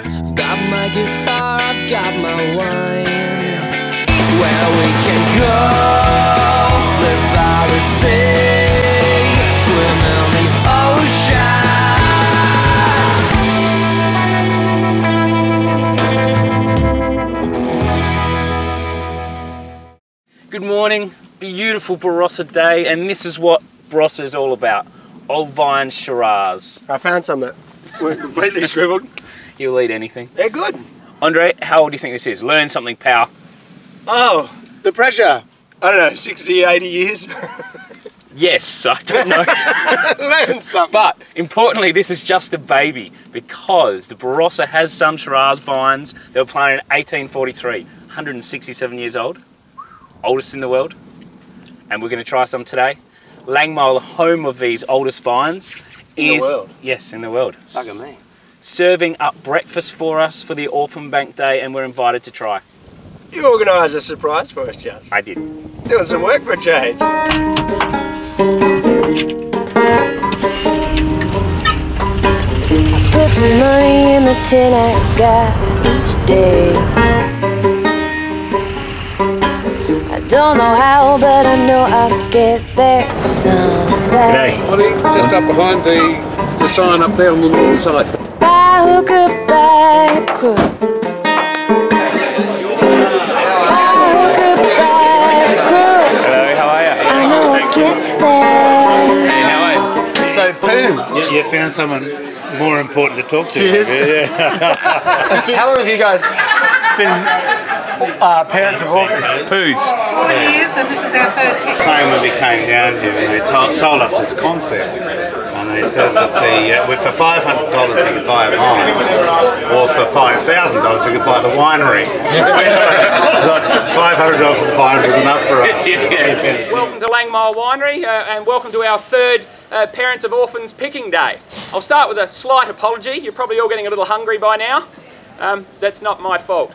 Got my guitar, I've got my wine. Where we can go, live by the sea, swim in the ocean. Good morning, beautiful Barossa day, and this is what Barossa is all about. Old Vine Shiraz. I found some that were completely shriveled. You'll eat anything. They're good. Andre, how old do you think this is? Learn something, pal. Oh, the pressure. I don't know, 60, 80 years. Yes, I don't know. Learn something. But importantly, this is just a baby because the Barossa has some Shiraz vines. They were planted in 1843, 167 years old, oldest in the world. And we're going to try some today. Langmeil, the home of these oldest vines, in the world? Yes, in the world. Bugger me. Serving up breakfast for us for the Orphan Bank Day, and we're invited to try. You organised a surprise for us, Jazz. I did. Doing some work for a change. I put some money in the tin I got each day. I don't know how, but I know I'll get there someday. Just up behind the sign up there on the north side. By hook or by crook. Hello, how are you? I know I'll get there. Hey, how are you? So, Pooh. You found someone more important to talk to. Cheers. Yeah. How long have you guys been parents of orphans? Poos. 40 years, and this is our third kid. Same when we came down here and they sold us this concept. And they said that for $500 we could buy a vine, or for $5,000 we could buy the winery. $500 for the vine was enough for us. Welcome to Langmeil Winery, and welcome to our third Parents of Orphans Picking Day. I'll start with a slight apology. You're probably all getting a little hungry by now. That's not my fault.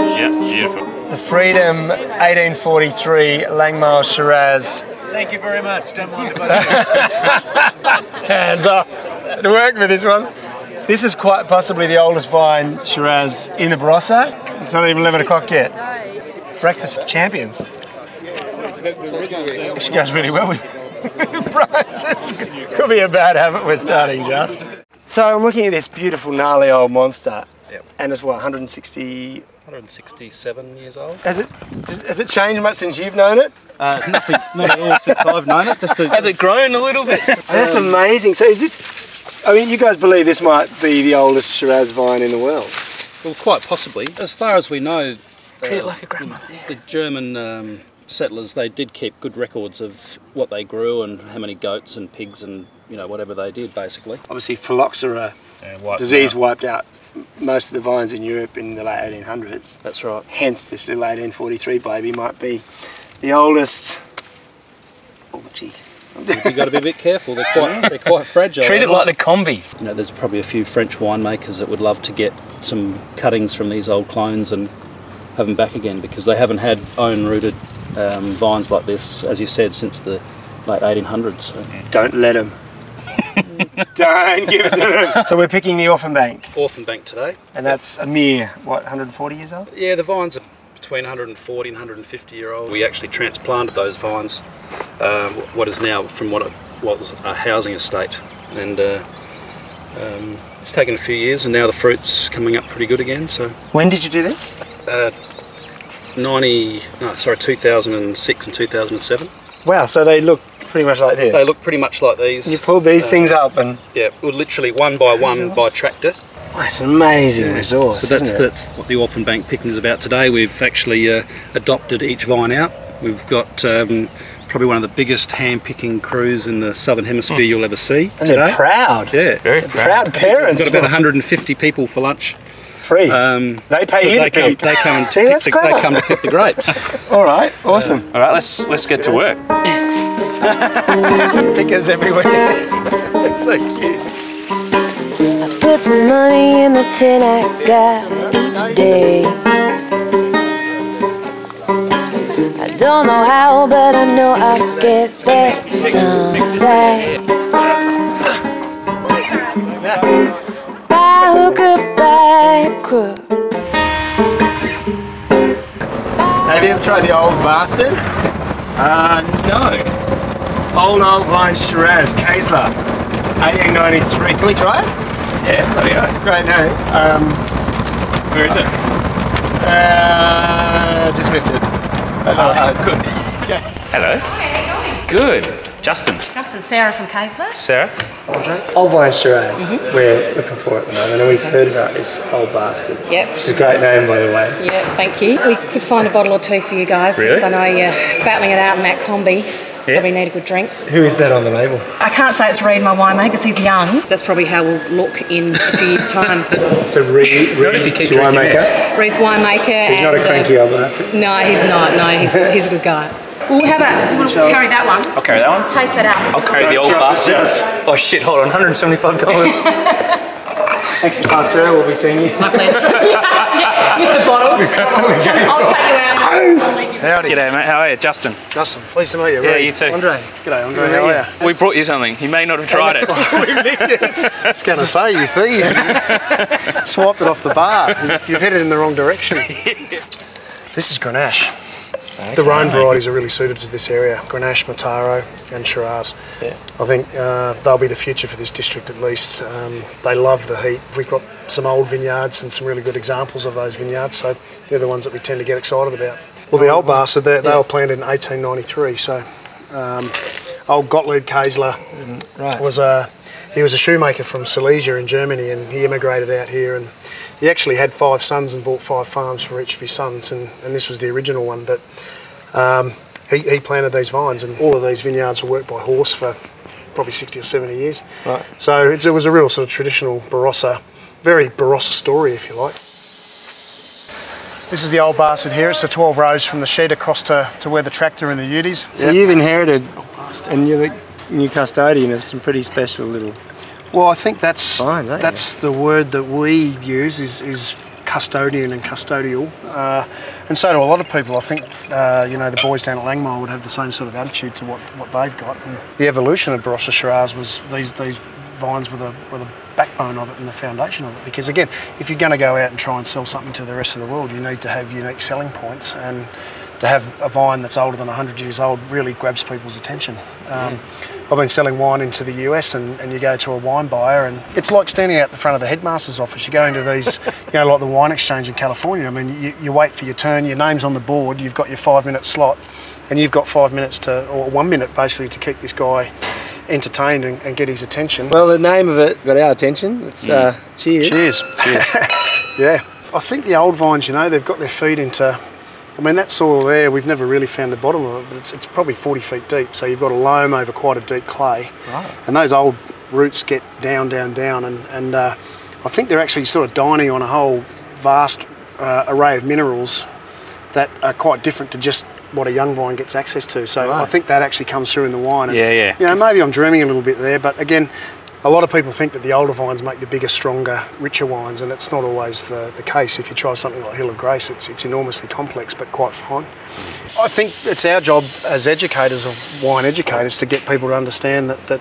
Yeah, beautiful. The Freedom 1843 Langmeil Shiraz. Thank you very much. Don't mind about Hands up. To work with this one. This is quite possibly the oldest vine Shiraz in the Barossa. It's not even 11 o'clock yet. Breakfast of champions. This goes really well with brunch. It could be a bad habit we're starting, Just. So I'm looking at this beautiful gnarly old monster. Yep. And it's what, 167 years old. Has it changed much since you've known it? Nothing, not at all since I've known it. Has it grown a little bit? That's amazing. So is this, I mean, you guys believe this might be the oldest Shiraz vine in the world? Well, quite possibly. As far as we know, Treat it like a grandmother. the German settlers, they did keep good records of what they grew and how many goats and pigs and, you know, whatever they did, basically. Obviously, phylloxera disease wiped out most of the vines in Europe in the late 1800s. That's right. Hence, this little 1843 baby might be the oldest. Oh, gee. You've got to be a bit careful. They're quite fragile. Treat it like the combi. You know, there's probably a few French winemakers that would love to get some cuttings from these old clones and have them back again, because they haven't had own-rooted vines like this, as you said, since the late 1800s. So. Don't let them. Don't give it to them. So we're picking the Orphan Bank. Orphan Bank today. And that's a mere, what, 140 years old? Yeah, the vines are between 140 and 150 year old. We actually transplanted those vines, what is now from what was a housing estate. And it's taken a few years, and now the fruit's coming up pretty good again. So When did you do this? 2006 and 2007. Wow, so they look pretty much like this? They look pretty much like these. You pulled these things up and... Yeah, well, literally one by one by tractor. Oh, it's an amazing resource, So that's, isn't it? that's what the Orphan Bank picking is about today. We've actually adopted each vine out. We've got probably one of the biggest hand-picking crews in the Southern Hemisphere you'll ever see And today. they're proud. Yeah. Very Proud parents. We've got about 150 people for lunch. Free. They pay you to pick. They come and See, that's they clever. come to pick the grapes. All right, awesome. All right, let's get to work. Pickers everywhere. It's so cute. I put some money in the tin I got each day. I don't know how, but I know I'll get there someday. By hook or by crook. Have you ever tried the Old Bastard? No. Old Vine Shiraz, Kaesler, 1893. Can we try it? Yeah, there we go. Great name. Where is it? Just missed it. Good. Okay. Hello. Hey, how you going? Good. Justin. Justin, Sarah from Kaesler. Sarah. Old Vine Shiraz, we're looking for at the moment, and we've heard about this Old Bastard. Yep. Which is a great name, by the way. Yeah, thank you. We could find a bottle or two for you guys, Really? since I know you're battling it out in that combi. Yeah. Probably need a good drink. Who is that on the label? I can't say it's Reed, my winemaker, because he's young. That's probably how we'll look in a few years' time. So Reed, Not if you keep drinking winemaker. Reed's winemaker. So he's not a cranky old bastard. No, he's not. No, he's a good guy. Well, how about you want to carry that one? I'll carry that one. Taste that out. I'll carry the Old Bastard. Oh shit, hold on, $175. Thanks for your time, Sarah. We'll be seeing you. My pleasure. Yeah, with the bottle. I'll take you out. I'll leave you. Howdy. G'day mate, how are you? Justin. Justin, pleased to meet you. Yeah, Reed. you too. Andre. G'day, Andre. How are you? We brought you something. You may not have tried it. I was going to say, you thief. Swiped it off the bar. You've headed in the wrong direction. This is Grenache. Okay. The Rhone varieties are really suited to this area. Grenache, Mataro and Shiraz. Yeah. I think they'll be the future for this district at least. They love the heat. We've got some old vineyards and some really good examples of those vineyards, so they're the ones that we tend to get excited about. Well, the Old Bastard, they were planted in 1893, so old Gottlieb Kaesler he was a shoemaker from Silesia in Germany, and he immigrated out here, and he actually had 5 sons and bought 5 farms for each of his sons, and this was the original one, but he planted these vines, and all of these vineyards were worked by horse for probably 60 or 70 years. Right. So it was a real sort of traditional Barossa, very Barossa story, if you like. This is the Old Bastard here. It's the 12 rows from the shed across to where the tractor and the utes. So you've inherited, and you're the new custodian of some pretty special little... Well, I think that's vines, the word that we use is custodian and custodial, and so do a lot of people. I think you know, the boys down at Langmeil would have the same sort of attitude to what they've got. And the evolution of Barossa Shiraz was these vines were the backbone of it and the foundation of it. Because again, if you're going to go out and try and sell something to the rest of the world, you need to have unique selling points, and to have a vine that's older than 100 years old really grabs people's attention. I've been selling wine into the US, and you go to a wine buyer, and it's like standing out the front of the headmaster's office. You go into these, you know, like the wine exchange in California. I mean, you wait for your turn, your name's on the board, you've got your 5-minute slot, and you've got 5 minutes or 1 minute basically to keep this guy entertained and get his attention. Well, the name of it got our attention. It's cheers. Cheers. Cheers. Yeah. I think the old vines, you know, they've got their feet into... I mean, that soil there, we've never really found the bottom of it, but it's probably 40 feet deep. So you've got a loam over quite a deep clay. Right. And those old roots get down, down, down. And I think they're actually sort of dining on a whole vast array of minerals that are quite different to just what a young vine gets access to. So I think that actually comes through in the wine. And, yeah. You know, maybe I'm dreaming a little bit there, but again, a lot of people think that the older vines make the bigger, stronger, richer wines, and it's not always the case. If you try something like Hill of Grace, it's enormously complex but quite fine. I think it's our job as educators, of wine educators, to get people to understand that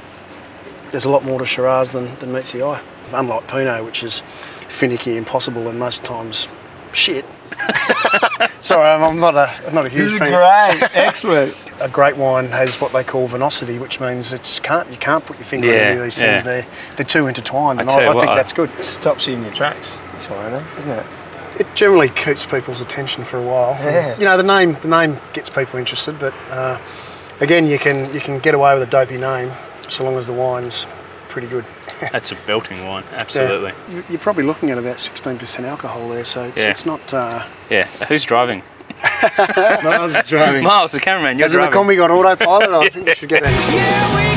there's a lot more to Shiraz than meets the eye. Unlike Pinot, which is finicky, impossible, and most times shit. Sorry, I'm not a huge fan. This is great, excellent. A great wine has what they call vinosity, which means you can't put your finger on any of these things. They're too intertwined, and I think that's good. It stops you in your tracks, this wine, doesn't it? It generally keeps people's attention for a while. Yeah. You know, the name gets people interested, but again, you can get away with a dopey name so long as the wine's pretty good. That's a belting wine, absolutely. Yeah. You're probably looking at about 16% alcohol there, so it's not... Yeah, who's driving? Miles is driving. Miles, the cameraman, you're driving. Has the combi got autopilot? I think we should get that.